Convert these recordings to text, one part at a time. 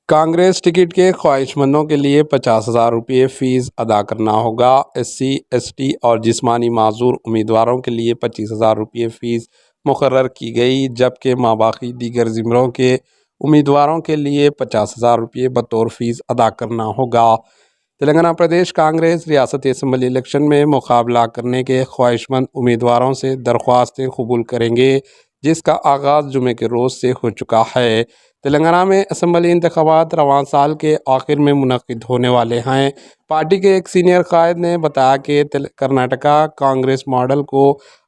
Congress ticket के ख्वाहिशमंदों के लिए 50,000 रुपये फ़ीस अदा करना होगा। SC, ST और जिस्मानी माजूर उम्मीदवारों के लिए 25,000 रुपये फ़ीस मुकर्रर की गई, जबकि माबाकी दीगर ज़िमरों के उम्मीदवारों के लिए 50,000 रुपये बतौर फ़ीस अदा करना होगा। तेलंगाना प्रदेश कांग्रेस रियासती असम्बली इलेक्शन में मुकाबला करने के ख्वाहिशमंद उम्मीदवारों से दरख्वास्तें कबूल करेंगे, जिसका आगाज़ जुमे के रोज़ से हो चुका है। तेलंगाना में असम्बली इंतखाबात रवां साल के आखिर में मुनक्किद होने वाले हैं। पार्टी के एक सीनियर कायद ने बताया कि कर्नाटका कांग्रेस मॉडल को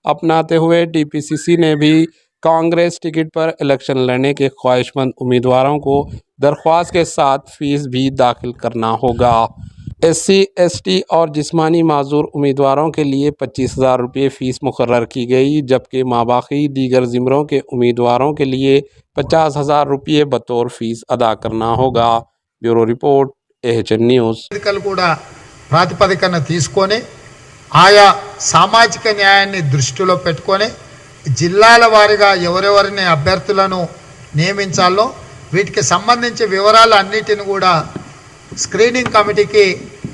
अपनाते हुए TPCC ने भी कांग्रेस टिकट पर इलेक्शन लड़ने के ख्वाहिशमंद उम्मीदवारों को दरख्वास्त के साथ फ़ीस भी दाखिल करना होगा। SC, ST और जिस्मानी माजूर उम्मीदवारों के लिए 25,000 रुपये फ़ीस मुकर्रर की गई, जबकि माबाकी दीगर ज़िमरों के उम्मीदवारों के लिए 50,000 रुपये बतौर फ़ीस अदा करना होगा। Bureau report, AHN news. కూడా ప్రాతిపదికన తీసుకొని ఆయా సామాజిక న్యాయాన్ని దృష్టిలో పెట్టుకొని జిల్లాల వారీగా ఎవరెవరిని అభ్యర్థులను నియమించాలో వీటికి సంబంధించి వివరాలు అన్నిటిని కూడా స్క్రీనింగ్ కమిటీకి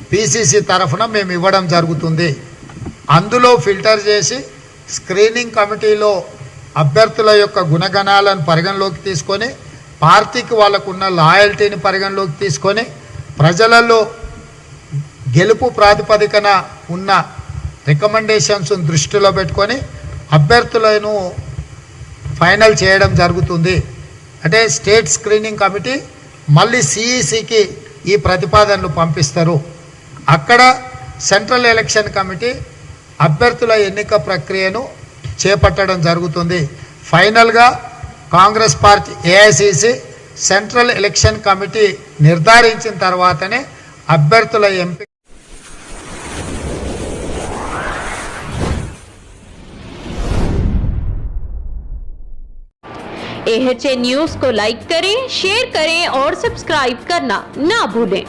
PCC తరఫున మేము ఇవ్వడం జరుగుతుంది. అందులో ఫిల్టర్ చేసి స్క్రీనింగ్ కమిటీలో అభ్యర్థుల యొక్క గుణగణాలను పరిగణలోకి తీసుకొని పార్టీకి వాళ్ళకున్న లాయల్టీని పరిగణలోకి తీసుకొని ప్రజలలో గెలుపు ప్రాతిపదికన ఉన్న రికమెండేషన్స్ దృష్టిలో పెట్టుకొని అభ్యర్థులను ఫైనల్ చేయడం జరుగుతుంది. అంటే స్టేట్ స్క్రీనింగ్ కమిటీ మళ్ళీ CECకి ఈ ప్రతిపాదనలు పంపిస్తారు. అక్కడ సెంట్రల్ ఎలక్షన్ కమిటీ అభ్యర్థుల ఎన్నిక ప్రక్రియను చేపట్టడం జరుగుతుంది. ఫైనల్గా Congress party AICC central election committee నిర్ధారించిన తర్వాతనే అభ్యర్థుల ఎంపిక. AHN न्यूज़ को लाइक करें, शेयर करें और सब्सक्राइब करना ना भूलें।